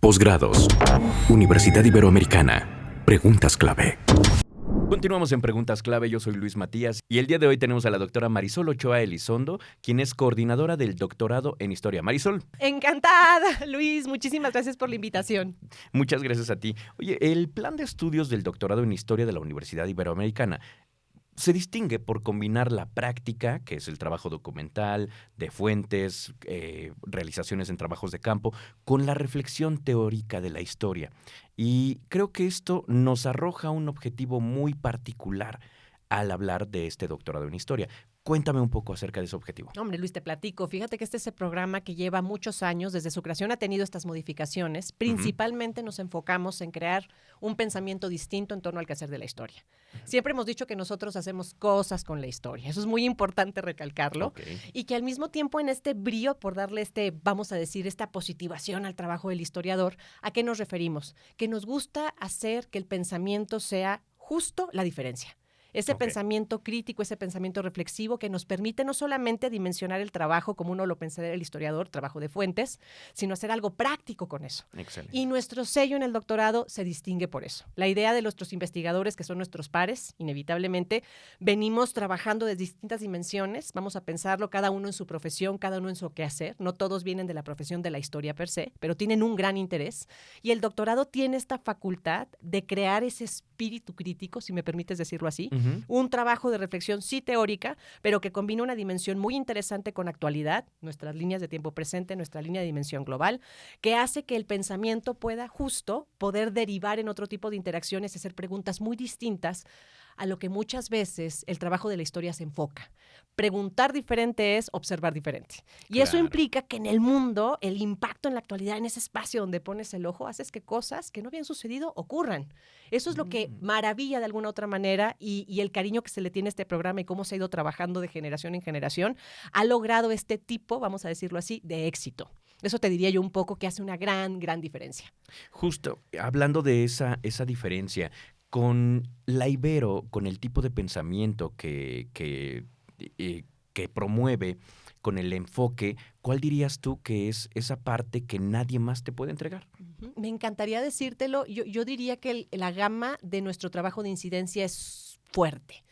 Posgrados. Universidad Iberoamericana. Preguntas clave. Continuamos en Preguntas Clave, yo soy Luis Matías y el día de hoy tenemos a la doctora Marisol Ochoa Elizondo, quien es coordinadora del doctorado en Historia. Marisol. Encantada, Luis, muchísimas gracias por la invitación. Muchas gracias a ti. Oye, el plan de estudios del doctorado en Historia de la Universidad Iberoamericana se distingue por combinar la práctica, que es el trabajo documental, de fuentes, realizaciones en trabajos de campo, con la reflexión teórica de la historia. Y creo que esto nos arroja un objetivo muy particular al hablar de este doctorado en historia. Cuéntame un poco acerca de ese objetivo. Hombre, Luis, te platico. Fíjate que este es el programa que lleva muchos años. Desde su creación ha tenido estas modificaciones. Principalmente nos enfocamos en crear un pensamiento distinto en torno al quehacer de la historia. Siempre hemos dicho que nosotros hacemos cosas con la historia. Eso es muy importante recalcarlo. Okay. Y que al mismo tiempo en este brío, por darle vamos a decir, esta positivación al trabajo del historiador, ¿a qué nos referimos? Que nos gusta hacer que el pensamiento sea justo la diferencia. Ese pensamiento crítico, ese pensamiento reflexivo que nos permite no solamente dimensionar el trabajo como uno lo pensaría el historiador, trabajo de fuentes, sino hacer algo práctico con eso. Excelente. Y nuestro sello en el doctorado se distingue por eso. La idea de nuestros investigadores, que son nuestros pares, inevitablemente, venimos trabajando de distintas dimensiones, vamos a pensarlo cada uno en su profesión, cada uno en su quehacer. No todos vienen de la profesión de la historia per se, pero tienen un gran interés. Y el doctorado tiene esta facultad de crear ese espíritu crítico, si me permites decirlo así, un trabajo de reflexión sí teórica, pero que combina una dimensión muy interesante con actualidad, nuestras líneas de tiempo presente, nuestra línea de dimensión global, que hace que el pensamiento pueda justo poder derivar en otro tipo de interacciones y hacer preguntas muy distintas a lo que muchas veces el trabajo de la historia se enfoca. Preguntar diferente es observar diferente. Y eso implica que en el mundo, el impacto en la actualidad, en ese espacio donde pones el ojo, haces que cosas que no habían sucedido ocurran. Eso es lo que maravilla de alguna otra manera y el cariño que se le tiene a este programa y cómo se ha ido trabajando de generación en generación, ha logrado este tipo, vamos a decirlo así, de éxito. Eso te diría yo un poco que hace una gran, gran diferencia. Justo, hablando de esa diferencia, con la Ibero, con el tipo de pensamiento que promueve, con el enfoque, ¿cuál dirías tú que es esa parte que nadie más te puede entregar? Me encantaría decírtelo. Yo diría que la gama de nuestro trabajo de incidencia es fuerte.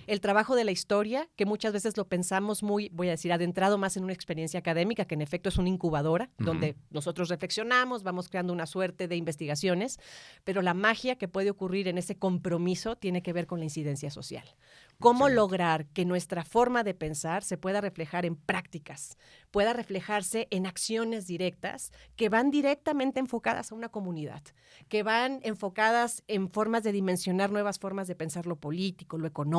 El trabajo de la historia, que muchas veces lo pensamos muy, voy a decir, adentrado más en una experiencia académica, que en efecto es una incubadora, donde nosotros reflexionamos, vamos creando una suerte de investigaciones, pero la magia que puede ocurrir en ese compromiso tiene que ver con la incidencia social. ¿Cómo lograr que nuestra forma de pensar se pueda reflejar en prácticas, pueda reflejarse en acciones directas que van directamente enfocadas a una comunidad, que van enfocadas en formas de dimensionar nuevas formas de pensar lo político, lo económico,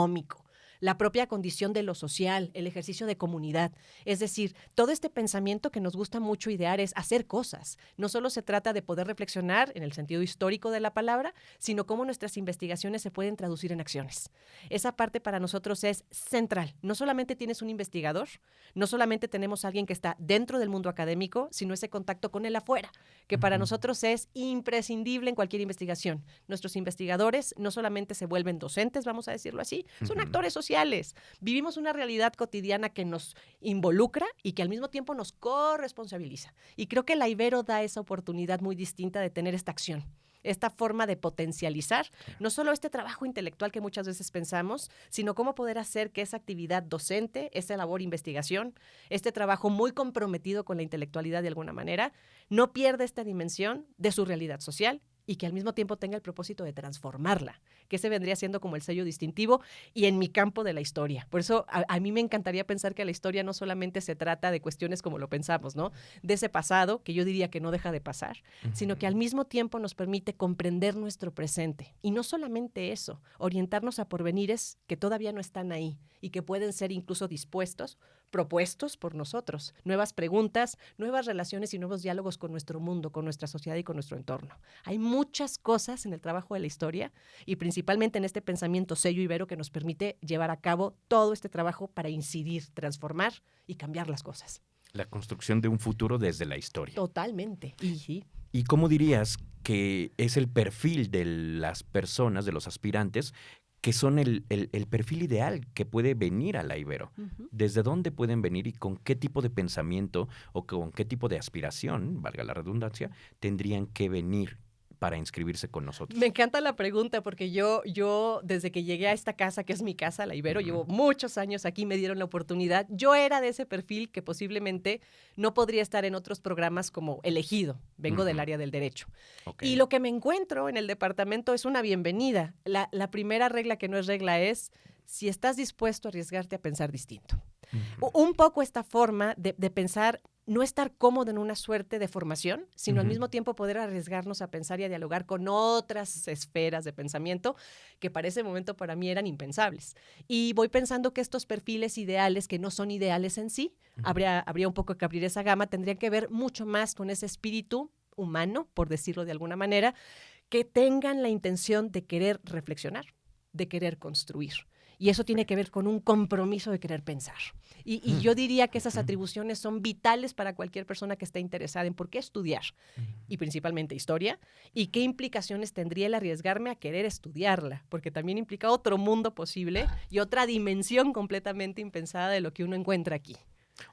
la propia condición de lo social, el ejercicio de comunidad? Es decir, todo este pensamiento que nos gusta mucho idear es hacer cosas. No solo se trata de poder reflexionar en el sentido histórico de la palabra, sino cómo nuestras investigaciones se pueden traducir en acciones. Esa parte para nosotros es central. No solamente tienes un investigador, no solamente tenemos a alguien que está dentro del mundo académico, sino ese contacto con el afuera, que para nosotros es imprescindible en cualquier investigación. Nuestros investigadores no solamente se vuelven docentes, vamos a decirlo así, son actores sociales. Vivimos una realidad cotidiana que nos involucra y que al mismo tiempo nos corresponsabiliza. Y creo que la Ibero da esa oportunidad muy distinta de tener esta acción, esta forma de potencializar no solo este trabajo intelectual que muchas veces pensamos, sino cómo poder hacer que esa actividad docente, esa labor de investigación, este trabajo muy comprometido con la intelectualidad de alguna manera, no pierda esta dimensión de su realidad social y que al mismo tiempo tenga el propósito de transformarla, que ese vendría siendo como el sello distintivo y en mi campo de la historia. Por eso a mí me encantaría pensar que la historia no solamente se trata de cuestiones como lo pensamos, ¿no? De ese pasado, que yo diría que no deja de pasar, sino que al mismo tiempo nos permite comprender nuestro presente. Y no solamente eso, orientarnos a porvenires que todavía no están ahí y que pueden ser incluso propuestos por nosotros. Nuevas preguntas, nuevas relaciones y nuevos diálogos con nuestro mundo, con nuestra sociedad y con nuestro entorno. Hay muchas cosas en el trabajo de la historia y principalmente en este pensamiento sello ibero que nos permite llevar a cabo todo este trabajo para incidir, transformar y cambiar las cosas. La construcción de un futuro desde la historia. Totalmente. ¿Y cómo dirías que es el perfil de las personas, de los aspirantes, que son el perfil ideal que puede venir a la Ibero. Ujú. ¿Desde dónde pueden venir y con qué tipo de pensamiento o con qué tipo de aspiración, valga la redundancia, tendrían que venir para inscribirse con nosotros? Me encanta la pregunta porque yo desde que llegué a esta casa, que es mi casa, la Ibero, llevo muchos años aquí, me dieron la oportunidad. Yo era de ese perfil que posiblemente no podría estar en otros programas como elegido. Vengo del área del derecho. Ok. Y lo que me encuentro en el departamento es una bienvenida. La primera regla que no es regla es si estás dispuesto a arriesgarte a pensar distinto. Un poco esta forma de pensar, no estar cómodo en una suerte de formación, sino al mismo tiempo poder arriesgarnos a pensar y a dialogar con otras esferas de pensamiento que para ese momento para mí eran impensables. Y voy pensando que estos perfiles ideales, que no son ideales en sí, habría un poco que abrir esa gama, tendrían que ver mucho más con ese espíritu humano, por decirlo de alguna manera, que tengan la intención de querer reflexionar, de querer construir. Y eso tiene que ver con un compromiso de querer pensar. Y yo diría que esas atribuciones son vitales para cualquier persona que esté interesada en por qué estudiar, y principalmente historia, y qué implicaciones tendría el arriesgarme a querer estudiarla, porque también implica otro mundo posible y otra dimensión completamente impensada de lo que uno encuentra aquí.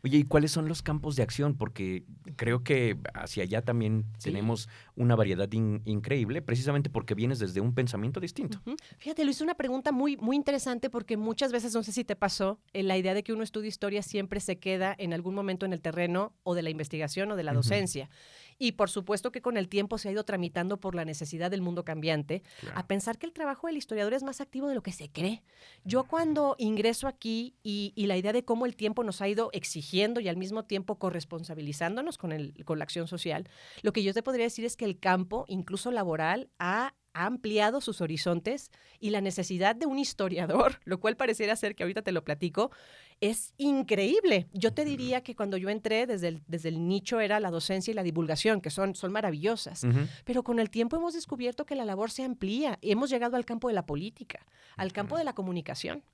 Oye, ¿y cuáles son los campos de acción? Porque creo que hacia allá también tenemos una variedad increíble, precisamente porque vienes desde un pensamiento distinto. Fíjate, Luis, una pregunta muy, muy interesante porque muchas veces, no sé si te pasó, la idea de que uno estudia historia siempre se queda en algún momento en el terreno o de la investigación o de la docencia. Y por supuesto que con el tiempo se ha ido tramitando por la necesidad del mundo cambiante, a pensar que el trabajo del historiador es más activo de lo que se cree. Yo cuando ingreso aquí y la idea de cómo el tiempo nos ha ido exigiendo y al mismo tiempo corresponsabilizándonos con la acción social, lo que yo te podría decir es que el campo, incluso laboral, ha ampliado sus horizontes y la necesidad de un historiador, lo cual pareciera ser que ahorita te lo platico, es increíble. Yo te diría que cuando yo entré, desde el nicho era la docencia y la divulgación, que son maravillosas. Pero con el tiempo hemos descubierto que la labor se amplía y hemos llegado al campo de la política, al campo de la comunicación.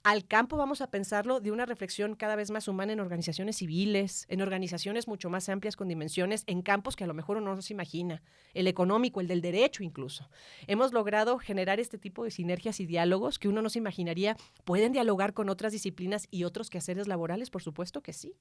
Al campo, vamos a pensarlo, de una reflexión cada vez más humana en organizaciones civiles, en organizaciones mucho más amplias con dimensiones, en campos que a lo mejor uno no se imagina, el económico, el del derecho incluso. Hemos logrado generar este tipo de sinergias y diálogos que uno no se imaginaría. ¿Pueden dialogar con otras disciplinas y otros quehaceres laborales? Por supuesto que sí.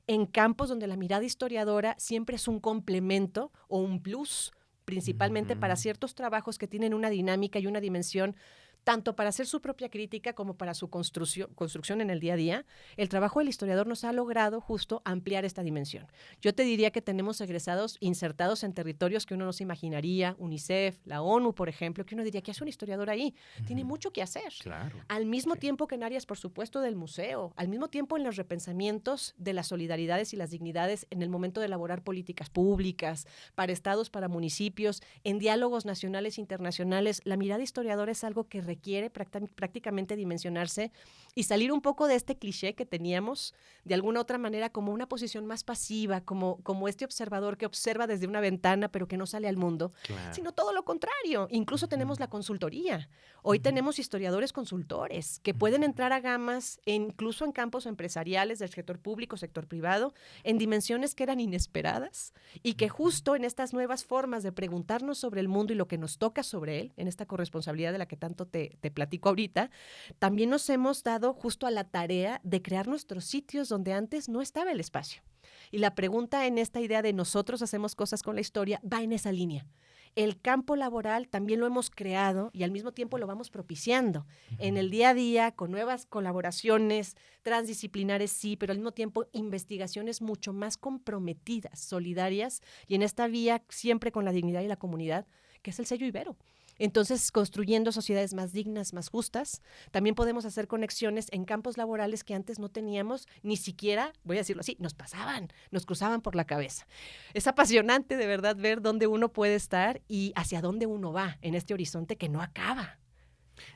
En campos donde la mirada historiadora siempre es un complemento o un plus, principalmente para ciertos trabajos que tienen una dinámica y una dimensión tanto para hacer su propia crítica como para su construcción en el día a día, el trabajo del historiador nos ha logrado justo ampliar esta dimensión. Yo te diría que tenemos egresados insertados en territorios que uno no se imaginaría, UNICEF, la ONU, por ejemplo, que uno diría, ¿qué hace un historiador ahí? Tiene mucho que hacer. Claro. Al mismo tiempo que en áreas, por supuesto, del museo, al mismo tiempo en los repensamientos de las solidaridades y las dignidades en el momento de elaborar políticas públicas, para estados, para municipios, en diálogos nacionales e internacionales. La mirada historiadora es algo que requiere prácticamente dimensionarse y salir un poco de este cliché que teníamos de alguna otra manera como una posición más pasiva, como este observador que observa desde una ventana pero que no sale al mundo, sino todo lo contrario. Incluso tenemos la consultoría. Hoy tenemos historiadores consultores que pueden entrar a gamas, incluso en campos empresariales del sector público, sector privado, en dimensiones que eran inesperadas y que justo en estas nuevas formas de preguntarnos sobre el mundo y lo que nos toca sobre él, en esta corresponsabilidad de la que tanto te platico ahorita, también nos hemos dado justo a la tarea de crear nuestros sitios donde antes no estaba el espacio. Y la pregunta en esta idea de nosotros hacemos cosas con la historia va en esa línea. El campo laboral también lo hemos creado y al mismo tiempo lo vamos propiciando en el día a día con nuevas colaboraciones transdisciplinares, sí, pero al mismo tiempo investigaciones mucho más comprometidas, solidarias y en esta vía siempre con la dignidad y la comunidad, que es el sello Ibero. Entonces, construyendo sociedades más dignas, más justas, también podemos hacer conexiones en campos laborales que antes no teníamos, ni siquiera, voy a decirlo así, nos pasaban, nos cruzaban por la cabeza. Es apasionante de verdad ver dónde uno puede estar y hacia dónde uno va en este horizonte que no acaba.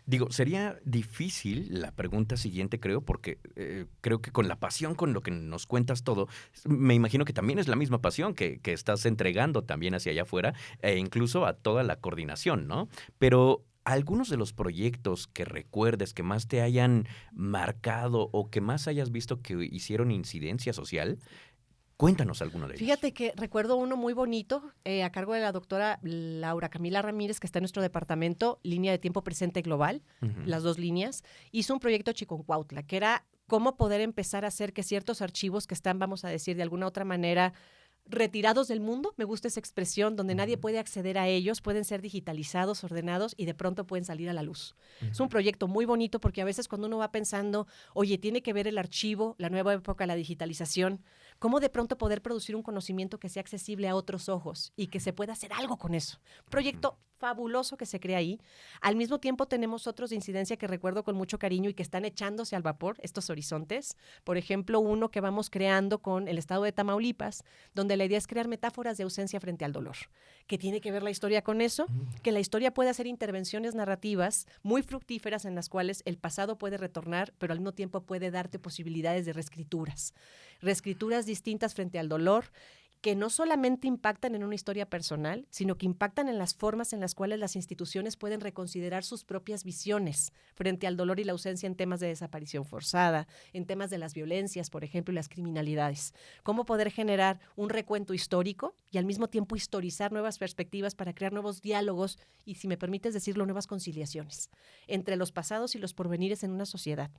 Digo, sería difícil la pregunta siguiente, creo, porque creo que con la pasión con lo que nos cuentas todo, me imagino que también es la misma pasión que estás entregando también hacia allá afuera e incluso a toda la coordinación, ¿no? Pero algunos de los proyectos que recuerdes que más te hayan marcado o que más hayas visto que hicieron incidencia social, Cuéntanos alguno de ellos. Fíjate que recuerdo uno muy bonito a cargo de la doctora Laura Camila Ramírez, que está en nuestro departamento, Línea de Tiempo Presente Global, las dos líneas. Hizo un proyecto Chiconcuautla, que era cómo poder empezar a hacer que ciertos archivos que están, vamos a decir, de alguna otra manera retirados del mundo, me gusta esa expresión, donde nadie puede acceder a ellos, pueden ser digitalizados, ordenados y de pronto pueden salir a la luz. Es un proyecto muy bonito porque a veces cuando uno va pensando, oye, tiene que ver el archivo, la nueva época, la digitalización, cómo de pronto poder producir un conocimiento que sea accesible a otros ojos y que se pueda hacer algo con eso. Proyecto fabuloso que se crea ahí. Al mismo tiempo tenemos otros de incidencia que recuerdo con mucho cariño y que están echándose al vapor, estos horizontes. Por ejemplo, uno que vamos creando con el estado de Tamaulipas, donde la idea es crear metáforas de ausencia frente al dolor. ¿Qué tiene que ver la historia con eso? Que la historia puede hacer intervenciones narrativas muy fructíferas en las cuales el pasado puede retornar, pero al mismo tiempo puede darte posibilidades de reescrituras. Reescrituras distintas frente al dolor, que no solamente impactan en una historia personal, sino que impactan en las formas en las cuales las instituciones pueden reconsiderar sus propias visiones frente al dolor y la ausencia en temas de desaparición forzada, en temas de las violencias, por ejemplo, y las criminalidades. Cómo poder generar un recuento histórico y al mismo tiempo historizar nuevas perspectivas para crear nuevos diálogos y, si me permites decirlo, nuevas conciliaciones entre los pasados y los porvenires en una sociedad.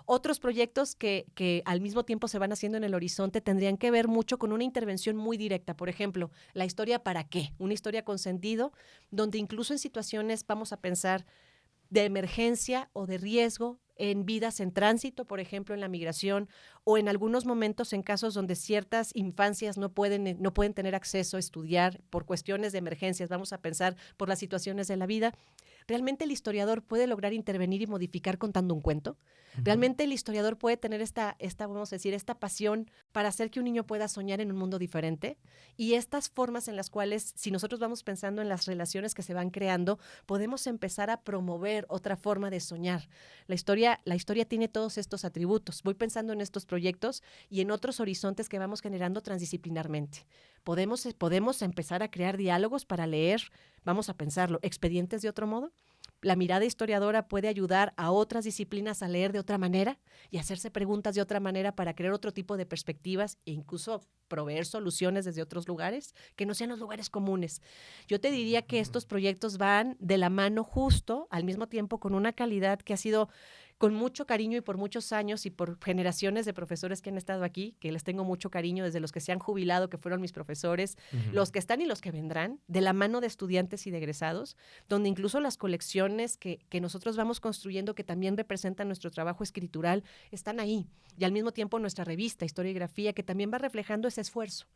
Otros proyectos que al mismo tiempo se van haciendo en el horizonte tendrían que ver mucho con una intervención muy directa. Por ejemplo, la historia ¿para qué? Una historia con sentido, donde incluso en situaciones, vamos a pensar, de emergencia o de riesgo, en vidas en tránsito, por ejemplo, en la migración, o en algunos momentos en casos donde ciertas infancias no pueden tener acceso a estudiar por cuestiones de emergencias, vamos a pensar por las situaciones de la vida. ¿Realmente el historiador puede lograr intervenir y modificar contando un cuento? ¿Realmente el historiador puede tener vamos a decir, esta pasión para hacer que un niño pueda soñar en un mundo diferente? Y estas formas en las cuales, si nosotros vamos pensando en las relaciones que se van creando, podemos empezar a promover otra forma de soñar. La historia tiene todos estos atributos. Voy pensando en estos proyectos y en otros horizontes que vamos generando transdisciplinarmente. Podemos empezar a crear diálogos para leer, vamos a pensarlo, expedientes de otro modo. La mirada historiadora puede ayudar a otras disciplinas a leer de otra manera y hacerse preguntas de otra manera para crear otro tipo de perspectivas e incluso proveer soluciones desde otros lugares que no sean los lugares comunes. Yo te diría que estos proyectos van de la mano justo, al mismo tiempo con una calidad que ha sido con mucho cariño y por muchos años y por generaciones de profesores que han estado aquí, que les tengo mucho cariño desde los que se han jubilado, que fueron mis profesores, los que están y los que vendrán, de la mano de estudiantes y de egresados, donde incluso las colecciones que nosotros vamos construyendo, que también representan nuestro trabajo escritural, están ahí. Y al mismo tiempo nuestra revista, Historia y Grafía, que también va reflejando ese esfuerzo.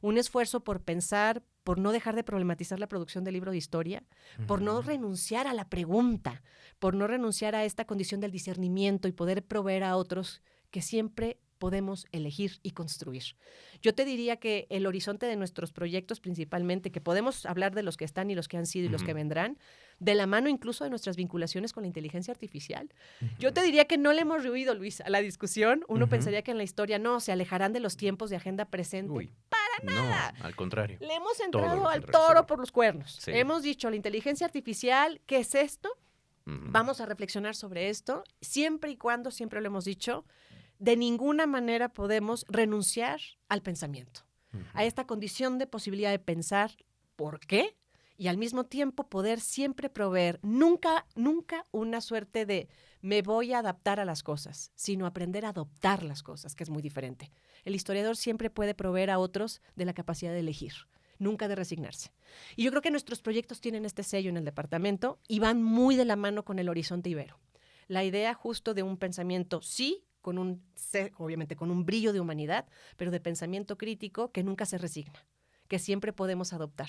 Un esfuerzo por pensar, por no dejar de problematizar la producción del libro de historia, por no renunciar a la pregunta, por no renunciar a esta condición del discernimiento y poder proveer a otros que siempre podemos elegir y construir. Yo te diría que el horizonte de nuestros proyectos principalmente, que podemos hablar de los que están y los que han sido y los que vendrán, de la mano incluso de nuestras vinculaciones con la inteligencia artificial. Yo te diría que no le hemos ruido, Luis, a la discusión. Uno pensaría que en la historia no, se alejarán de los tiempos de agenda presente. Uy, para nada. No, al contrario. Le hemos entrado Todo al lo toro contrario. por los cuernos. Sí. Hemos dicho, la inteligencia artificial, ¿qué es esto? Vamos a reflexionar sobre esto, siempre y cuando, siempre lo hemos dicho, de ninguna manera podemos renunciar al pensamiento, a esta condición de posibilidad de pensar por qué y al mismo tiempo poder siempre proveer, nunca una suerte de me voy a adaptar a las cosas, sino aprender a adoptar las cosas, que es muy diferente. El historiador siempre puede proveer a otros de la capacidad de elegir, nunca de resignarse. Y yo creo que nuestros proyectos tienen este sello en el departamento y van muy de la mano con el horizonte ibero. La idea justo de un pensamiento, sí, obviamente con un brillo de humanidad, pero de pensamiento crítico que nunca se resigna, que siempre podemos adoptar.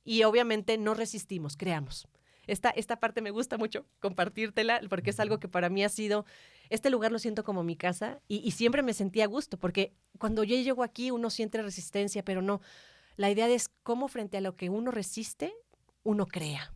Y obviamente no resistimos, creamos. Esta parte me gusta mucho compartírtela porque es algo que para mí ha sido, este lugar lo siento como mi casa y siempre me sentí a gusto porque cuando yo llego aquí uno siente resistencia, pero no. La idea es cómo frente a lo que uno resiste, uno crea.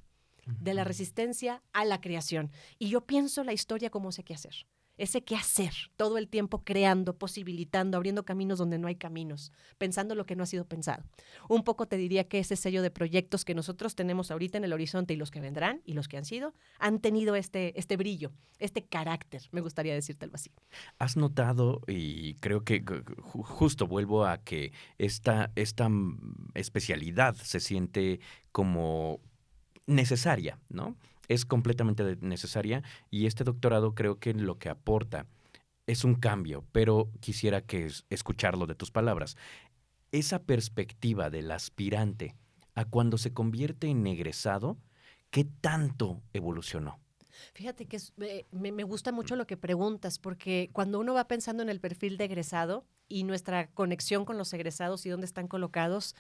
De la resistencia a la creación. Y yo pienso la historia como sé qué hacer. ese qué hacer, todo el tiempo creando, posibilitando, abriendo caminos donde no hay caminos, pensando lo que no ha sido pensado. Un poco te diría que ese sello de proyectos que nosotros tenemos ahorita en el horizonte y los que vendrán y los que han sido, han tenido este brillo, este carácter, me gustaría decírtelo así. ¿Has notado, y creo que justo vuelvo a que esta especialidad se siente como necesaria, ¿no? Es completamente necesaria y este doctorado creo que lo que aporta es un cambio, pero quisiera escucharlo de tus palabras. Esa perspectiva del aspirante a cuando se convierte en egresado, ¿qué tanto evolucionó? Fíjate que me gusta mucho lo que preguntas, porque cuando uno va pensando en el perfil de egresado y nuestra conexión con los egresados y dónde están colocados,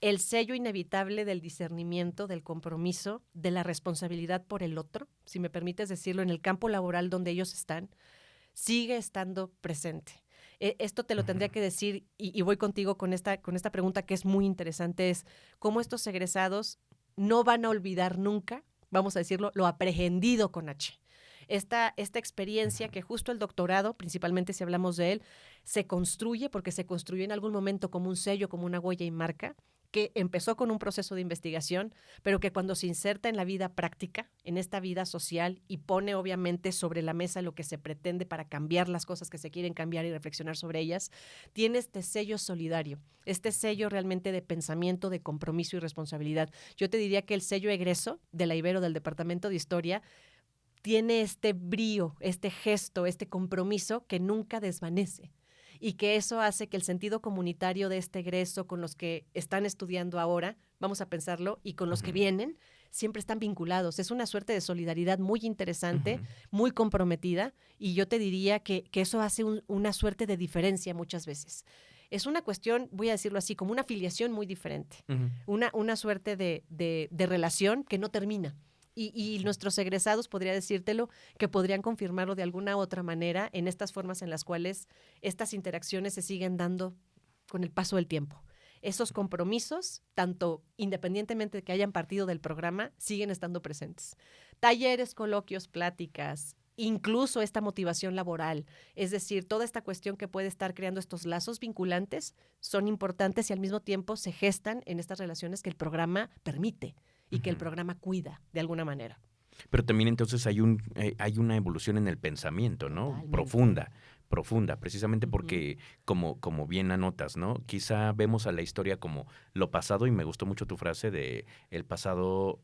el sello inevitable del discernimiento, del compromiso, de la responsabilidad por el otro, si me permites decirlo, en el campo laboral donde ellos están, sigue estando presente. Esto te lo tendría que decir, y voy contigo con esta pregunta que es muy interesante, es cómo estos egresados no van a olvidar nunca, vamos a decirlo, lo aprehendido con H. Esta experiencia que justo el doctorado, principalmente si hablamos de él, se construye porque se construyó en algún momento como un sello, como una huella y marca, que empezó con un proceso de investigación, pero que cuando se inserta en la vida práctica, en esta vida social y pone obviamente sobre la mesa lo que se pretende para cambiar las cosas que se quieren cambiar y reflexionar sobre ellas, tiene este sello solidario, este sello realmente de pensamiento, de compromiso y responsabilidad. Yo te diría que el sello egreso de la Ibero del Departamento de Historia tiene este brío, este gesto, este compromiso que nunca desvanece. Y que eso hace que el sentido comunitario de este egreso con los que están estudiando ahora, vamos a pensarlo, y con los que vienen, siempre están vinculados. Es una suerte de solidaridad muy interesante, muy comprometida, y yo te diría que eso hace una suerte de diferencia muchas veces. Es una cuestión, voy a decirlo así, como una afiliación muy diferente, una suerte de relación que no termina. Y nuestros egresados, podría decírtelo, que podrían confirmarlo de alguna otra manera en estas formas en las cuales estas interacciones se siguen dando con el paso del tiempo. Esos compromisos, tanto independientemente de que hayan partido del programa, siguen estando presentes. Talleres, coloquios, pláticas, incluso esta motivación laboral, es decir, toda esta cuestión que puede estar creando estos lazos vinculantes, son importantes y al mismo tiempo se gestan en estas relaciones que el programa permite y que el programa cuida de alguna manera. Pero también entonces hay una evolución en el pensamiento, ¿no? Totalmente. Profunda, precisamente porque, como bien anotas, ¿no? Quizá vemos a la historia como lo pasado, y me gustó mucho tu frase de el pasado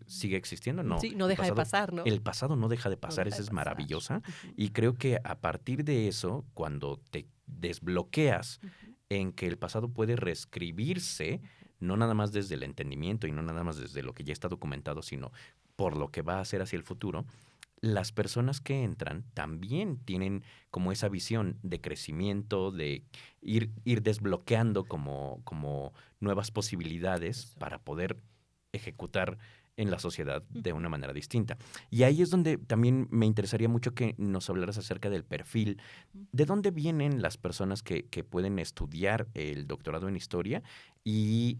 sigue existiendo, ¿no? Sí, no deja de pasar, ¿no? El pasado no deja de pasar, No deja esa de es pasar. maravillosa. Y creo que a partir de eso, cuando te desbloqueas en que el pasado puede reescribirse, no nada más desde el entendimiento y no nada más desde lo que ya está documentado, sino por lo que va a ser hacia el futuro, las personas que entran también tienen como esa visión de crecimiento, de ir desbloqueando como nuevas posibilidades para poder ejecutar en la sociedad de una manera distinta. Y ahí es donde también me interesaría mucho que nos hablaras acerca del perfil. ¿De dónde vienen las personas que pueden estudiar el doctorado en historia y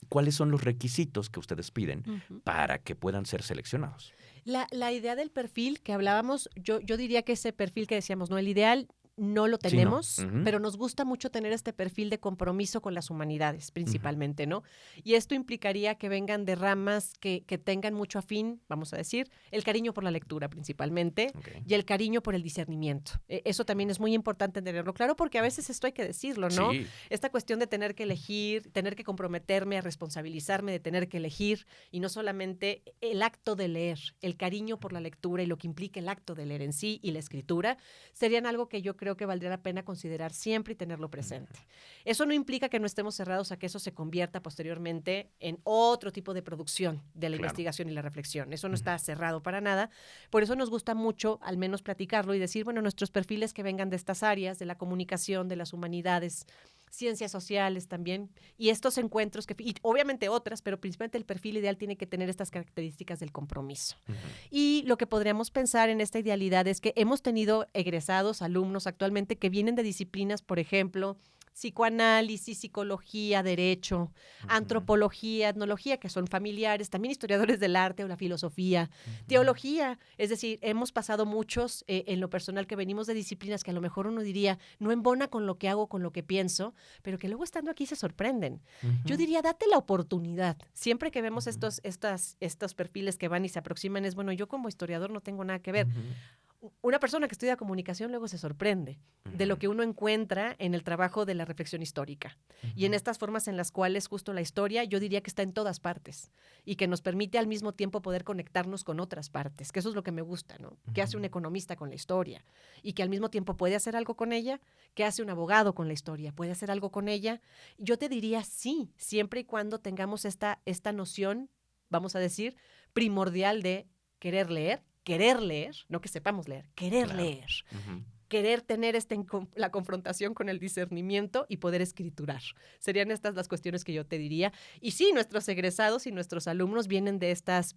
cuáles son los requisitos que ustedes piden para que puedan ser seleccionados? La idea del perfil que hablábamos, yo diría que ese perfil que decíamos, ¿no? El ideal no lo tenemos, Sí, no. pero nos gusta mucho tener este perfil de compromiso con las humanidades, principalmente, ¿no? Y esto implicaría que vengan de ramas que tengan mucho afín, vamos a decir, el cariño por la lectura principalmente, y el cariño por el discernimiento. Eso también es muy importante tenerlo claro, porque a veces esto hay que decirlo, ¿no? Sí. Esta cuestión de tener que elegir, tener que comprometerme a responsabilizarme de tener que elegir, y no solamente el acto de leer, el cariño por la lectura y lo que implica el acto de leer en sí y la escritura, serían algo que yo creo que valdría la pena considerar siempre y tenerlo presente. Eso no implica que no estemos cerrados a que eso se convierta posteriormente en otro tipo de producción de la investigación y la reflexión. Eso no está cerrado para nada. Por eso nos gusta mucho, al menos platicarlo y decir, bueno, nuestros perfiles que vengan de estas áreas, de la comunicación, de las humanidades, ciencias sociales también, y estos encuentros, y obviamente otras, pero principalmente el perfil ideal tiene que tener estas características del compromiso. Y lo que podríamos pensar en esta idealidad es que hemos tenido egresados, alumnos actualmente que vienen de disciplinas, por ejemplo, psicoanálisis, psicología, derecho, antropología, etnología, que son familiares, también historiadores del arte o la filosofía, teología, es decir, hemos pasado muchos en lo personal que venimos de disciplinas que a lo mejor uno diría no embona con lo que hago, con lo que pienso, pero que luego estando aquí se sorprenden. Yo diría, date la oportunidad. Siempre que vemos estos perfiles que van y se aproximan, es bueno, yo como historiador no tengo nada que ver. Una persona que estudia comunicación luego se sorprende de lo que uno encuentra en el trabajo de la reflexión histórica y en estas formas en las cuales justo la historia yo diría que está en todas partes y que nos permite al mismo tiempo poder conectarnos con otras partes, que eso es lo que me gusta, ¿no? ¿Qué hace un economista con la historia? Y que al mismo tiempo puede hacer algo con ella. ¿Qué hace un abogado con la historia? ¿Puede hacer algo con ella? Yo te diría sí, siempre y cuando tengamos esta noción, vamos a decir, primordial de querer leer, no que sepamos leer, querer leer, querer tener la confrontación con el discernimiento y poder escriturar. Serían estas las cuestiones que yo te diría. Y sí, nuestros egresados y nuestros alumnos vienen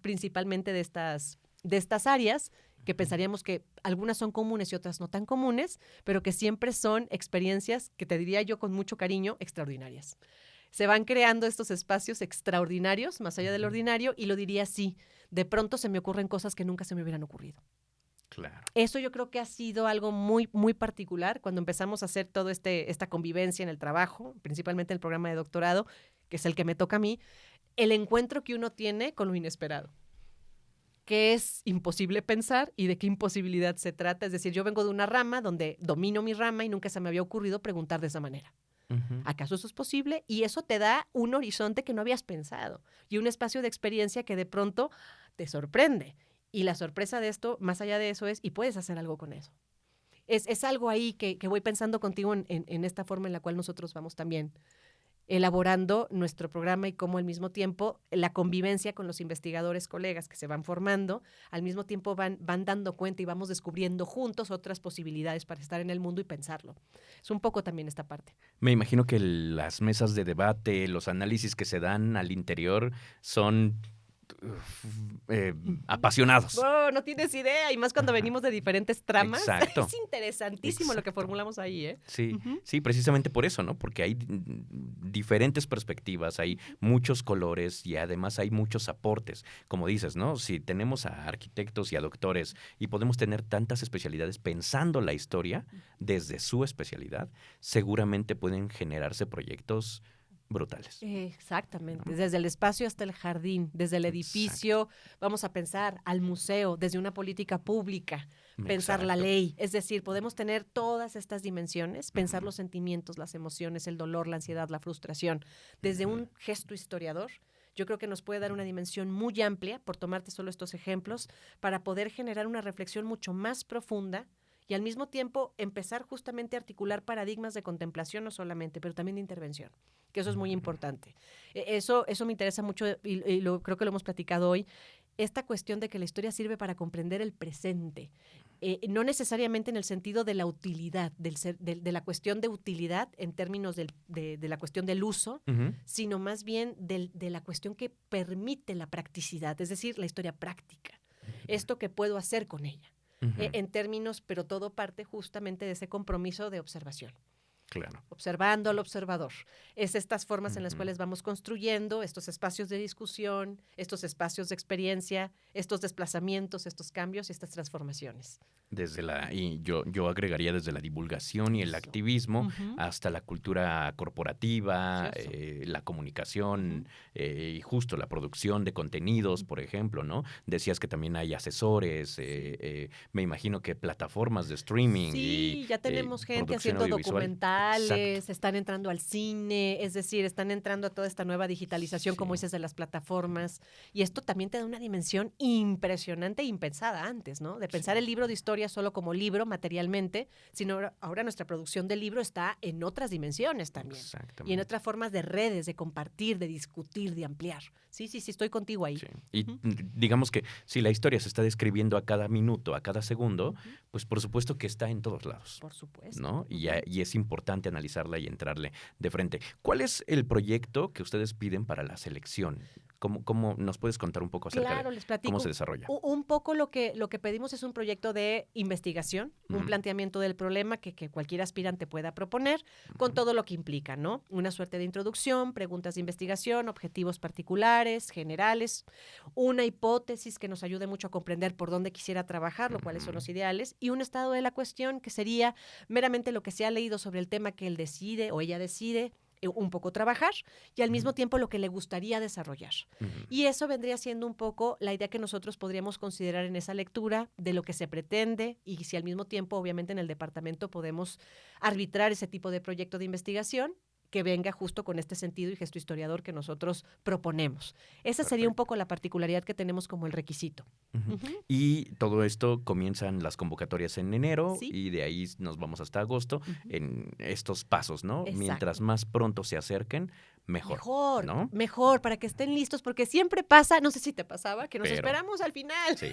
principalmente de estas áreas que pensaríamos que algunas son comunes y otras no tan comunes, pero que siempre son experiencias que te diría yo con mucho cariño, extraordinarias. Se van creando estos espacios extraordinarios, más allá del ordinario, y lo diría así, de pronto se me ocurren cosas que nunca se me hubieran ocurrido. Claro. Eso yo creo que ha sido algo muy, muy particular cuando empezamos a hacer toda esta convivencia en el trabajo, principalmente en el programa de doctorado, que es el que me toca a mí, el encuentro que uno tiene con lo inesperado, que es imposible pensar y de qué imposibilidad se trata. Es decir, yo vengo de una rama donde domino mi rama y nunca se me había ocurrido preguntar de esa manera. ¿Acaso eso es posible? Y eso te da un horizonte que no habías pensado y un espacio de experiencia que de pronto te sorprende. Y la sorpresa de esto, más allá de eso, y puedes hacer algo con eso. Es algo ahí que voy pensando contigo en esta forma en la cual nosotros vamos también elaborando nuestro programa y cómo al mismo tiempo la convivencia con los investigadores colegas que se van formando, al mismo tiempo van dando cuenta y vamos descubriendo juntos otras posibilidades para estar en el mundo y pensarlo. Es un poco también esta parte. Me imagino que las mesas de debate, los análisis que se dan al interior son apasionados. Oh, no tienes idea, y más cuando venimos de diferentes tramas. Exacto. Es interesantísimo lo que formulamos ahí, ¿eh? Sí, sí, precisamente por eso, ¿no? Porque hay diferentes perspectivas, hay muchos colores y además hay muchos aportes. Como dices, ¿no? Si tenemos a arquitectos y a doctores y podemos tener tantas especialidades pensando la historia desde su especialidad, seguramente pueden generarse proyectos brutales. Exactamente, desde el espacio hasta el jardín, desde el edificio, vamos a pensar al museo, desde una política pública, pensar la ley, es decir, podemos tener todas estas dimensiones, pensar los sentimientos, las emociones, el dolor, la ansiedad, la frustración, desde un gesto historiador. Yo creo que nos puede dar una dimensión muy amplia, por tomarte solo estos ejemplos, para poder generar una reflexión mucho más profunda y al mismo tiempo empezar justamente a articular paradigmas de contemplación no solamente, pero también de intervención, que eso es muy importante. Eso me interesa mucho y creo que lo hemos platicado hoy, esta cuestión de que la historia sirve para comprender el presente, no necesariamente en el sentido de la utilidad, de la cuestión de utilidad en términos de la cuestión del uso, sino más bien de la cuestión que permite la practicidad, es decir, la historia práctica, esto que puedo hacer con ella. En términos, pero todo parte justamente de ese compromiso de observación. Claro. Observando al observador. Es estas formas en las cuales vamos construyendo estos espacios de discusión, estos espacios de experiencia, estos desplazamientos, estos cambios y estas transformaciones. Y yo agregaría desde la divulgación y el activismo hasta la cultura corporativa, la comunicación y justo la producción de contenidos, por ejemplo, ¿no? Decías que también hay asesores, me imagino que plataformas de streaming. Sí, ya tenemos gente haciendo documentales, están entrando al cine, es decir, están entrando a toda esta nueva digitalización, como dices, de las plataformas. Y esto también te da una dimensión impresionante e impensada antes, ¿no? De pensar el libro de historia solo como libro materialmente, sino ahora nuestra producción de libro está en otras dimensiones también. Y en otras formas de redes, de compartir, de discutir, de ampliar. Sí, estoy contigo ahí. Sí. Y digamos que si la historia se está describiendo a cada minuto, a cada segundo, pues por supuesto que está en todos lados. Por supuesto. ¿No? Y es importante analizarla y entrarle de frente. ¿Cuál es el proyecto que ustedes piden para la selección? ¿Cómo nos puedes contar un poco acerca Claro, de les platico. cómo se desarrolla? Un poco lo que pedimos es un proyecto de investigación, un planteamiento del problema que cualquier aspirante pueda proponer, con todo lo que implica, ¿no? Una suerte de introducción, preguntas de investigación, objetivos particulares, generales, una hipótesis que nos ayude mucho a comprender por dónde quisiera trabajarlo, cuáles son los ideales, y un estado de la cuestión que sería meramente lo que se ha leído sobre el tema que él decide o ella decide un poco trabajar y al mismo tiempo lo que le gustaría desarrollar. Y eso vendría siendo un poco la idea que nosotros podríamos considerar en esa lectura de lo que se pretende y si al mismo tiempo, obviamente, en el departamento podemos arbitrar ese tipo de proyecto de investigación que venga justo con este sentido y gesto historiador que nosotros proponemos. Esa sería un poco la particularidad que tenemos como el requisito. Y todo esto comienzan las convocatorias en enero Sí. y de ahí nos vamos hasta agosto en estos pasos, ¿no? Exacto. Mientras más pronto se acerquen, mejor. ¿no? Mejor, para que estén listos, porque siempre pasa, no sé si te pasaba, que nos Pero- esperamos al final. Sí,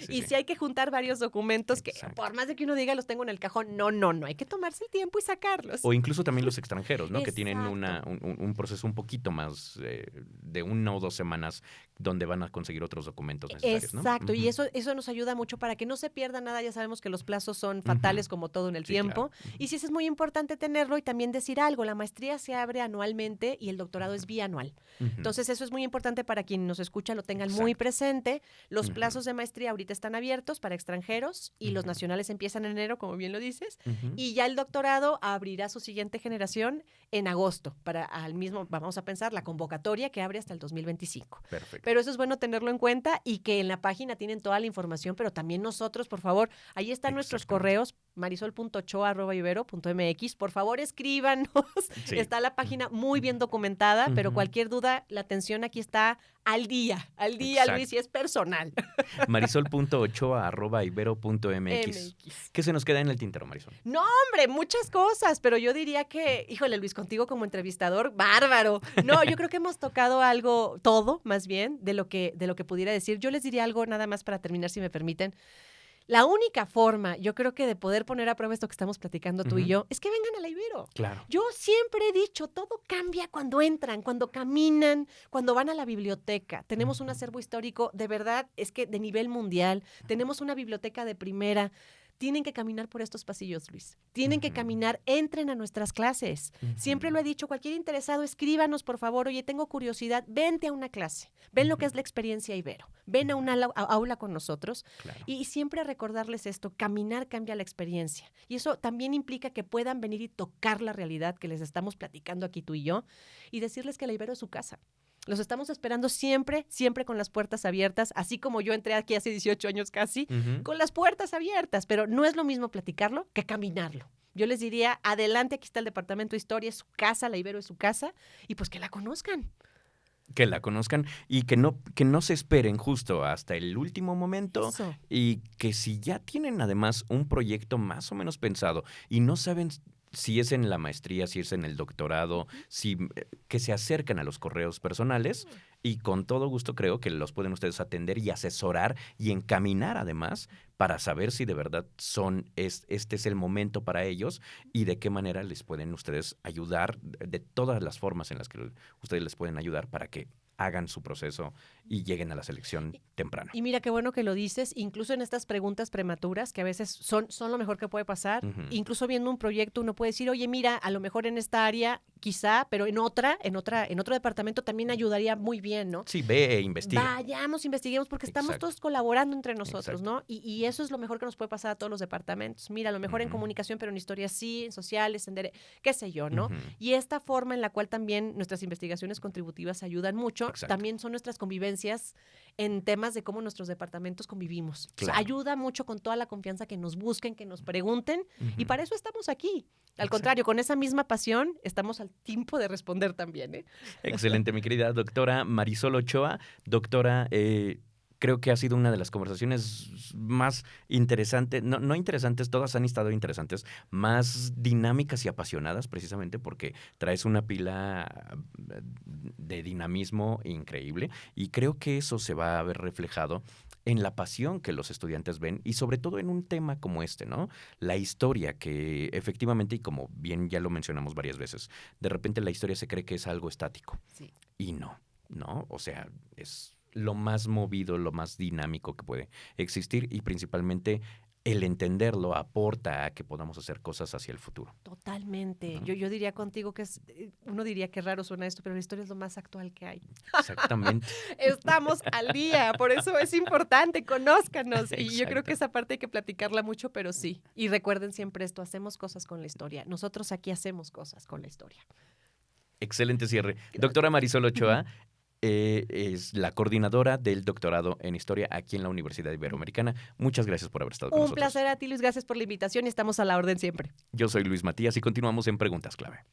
Y sí. si hay que juntar varios documentos que, Exacto. por más de que uno diga los tengo en el cajón, no, hay que tomarse el tiempo y sacarlos. O incluso también los extranjeros, ¿no? Que tienen Exacto. un proceso un poquito más de 1 o 2 semanas donde van a conseguir otros documentos necesarios, ¿no? Exacto, y Ujú. eso nos ayuda mucho para que no se pierda nada. Ya sabemos que los plazos son fatales como todo en el Sí, tiempo. claro. Y sí, eso es muy importante tenerlo y también decir algo. La maestría se abre anualmente y el doctorado es bianual. Ujú. Entonces, eso es muy importante para quien nos escucha, lo tengan muy Exacto. presente. Los Ujú. plazos de maestría ahorita están abiertos para extranjeros y los nacionales empiezan en enero, como bien lo dices. Ujú. Y ya el doctorado abrirá su siguiente generación en agosto, para al mismo, vamos a pensar, la convocatoria que abre hasta el 2025. Perfecto. Pero eso es bueno tenerlo en cuenta y que en la página tienen toda la información, pero también nosotros, por favor, ahí están nuestros Exactamente. correos, marisol.ochoa@ibero.mx. Por favor, escríbanos. Sí. Está la página muy bien documentada, pero Ujú. cualquier duda, la atención aquí está al día, Exacto. Luis, y es personal. Marisol.ochoa@ibero.mx. ¿Qué se nos queda en el tintero, Marisol? No, hombre, muchas cosas, pero yo diría que, híjole, Luis, contigo como entrevistador, bárbaro. No, yo creo que hemos tocado algo, todo, más bien, de lo que pudiera decir. Yo les diría algo nada más para terminar, si me permiten. La única forma, yo creo que de poder poner a prueba esto que estamos platicando tú y Ujú. yo, es que vengan a la Ibero. Claro. Yo siempre he dicho, todo cambia cuando entran, cuando caminan, cuando van a la biblioteca. Tenemos un acervo histórico, de verdad, es que de nivel mundial. Tenemos una biblioteca de primera. Tienen que caminar por estos pasillos, Luis. Tienen que caminar, entren a nuestras clases. Siempre lo he dicho, cualquier interesado, escríbanos, por favor. Oye, tengo curiosidad, vente a una clase. Ven lo que es la experiencia Ibero. Ven a una aula con nosotros. Claro. Y siempre recordarles esto, caminar cambia la experiencia. Y eso también implica que puedan venir y tocar la realidad que les estamos platicando aquí tú y yo y decirles que la Ibero es su casa. Los estamos esperando siempre, siempre con las puertas abiertas, así como yo entré aquí hace 18 años casi, Ujú. con las puertas abiertas, pero no es lo mismo platicarlo que caminarlo. Yo les diría, adelante, aquí está el Departamento de Historia, es su casa, la Ibero es su casa, y pues que la conozcan. Que la conozcan y que no se esperen justo hasta el último momento Eso. y que si ya tienen además un proyecto más o menos pensado y no saben si es en la maestría, si es en el doctorado, que se acercan a los correos personales y con todo gusto creo que los pueden ustedes atender y asesorar y encaminar además para saber si de verdad este es el momento para ellos y de qué manera les pueden ustedes ayudar de todas las formas en las que ustedes les pueden ayudar para que hagan su proceso y lleguen a la selección temprano. Y mira qué bueno que lo dices, incluso en estas preguntas prematuras, que a veces son lo mejor que puede pasar, incluso viendo un proyecto uno puede decir, oye, mira, a lo mejor en esta área quizá, pero en otro departamento también ayudaría muy bien, ¿no? Sí, ve e investiga. Vayamos, investiguemos, porque estamos Exacto. todos colaborando entre nosotros, Exacto. ¿no? Y eso es lo mejor que nos puede pasar a todos los departamentos. Mira, a lo mejor en comunicación, pero en historia sí, en sociales, qué sé yo, ¿no? Y esta forma en la cual también nuestras investigaciones contributivas ayudan mucho, Exacto. también son nuestras convivencias en temas de cómo nuestros departamentos convivimos. O sea, Claro. ayuda mucho con toda la confianza que nos busquen, que nos pregunten, y Ujú. para eso estamos aquí. Al Exacto. contrario, con esa misma pasión, estamos al tiempo de responder también, ¿eh? Excelente, mi querida doctora Marisol Ochoa. Doctora, creo que ha sido una de las conversaciones más interesantes, no interesantes, todas han estado interesantes, más dinámicas y apasionadas precisamente porque traes una pila de dinamismo increíble y creo que eso se va a ver reflejado en la pasión que los estudiantes ven y sobre todo en un tema como este, ¿no? La historia que efectivamente, y como bien ya lo mencionamos varias veces, de repente la historia se cree que es algo estático Sí. y no. ¿no? O sea, es lo más movido, lo más dinámico que puede existir y principalmente el entenderlo aporta a que podamos hacer cosas hacia el futuro. Totalmente. ¿No? Yo diría contigo que uno diría que raro suena esto, pero la historia es lo más actual que hay. Exactamente. Estamos al día, por eso es importante, conózcanos. Y yo creo Exacto. que esa parte hay que platicarla mucho, pero sí. Y recuerden siempre esto, hacemos cosas con la historia. Nosotros aquí hacemos cosas con la historia. Excelente cierre. Doctora Marisol Ochoa es la coordinadora del doctorado en Historia aquí en la Universidad Iberoamericana. Muchas gracias por haber estado con Un nosotros. placer a ti, Luis. Gracias por la invitación y estamos a la orden siempre. Yo soy Luis Matías y continuamos en Preguntas Clave.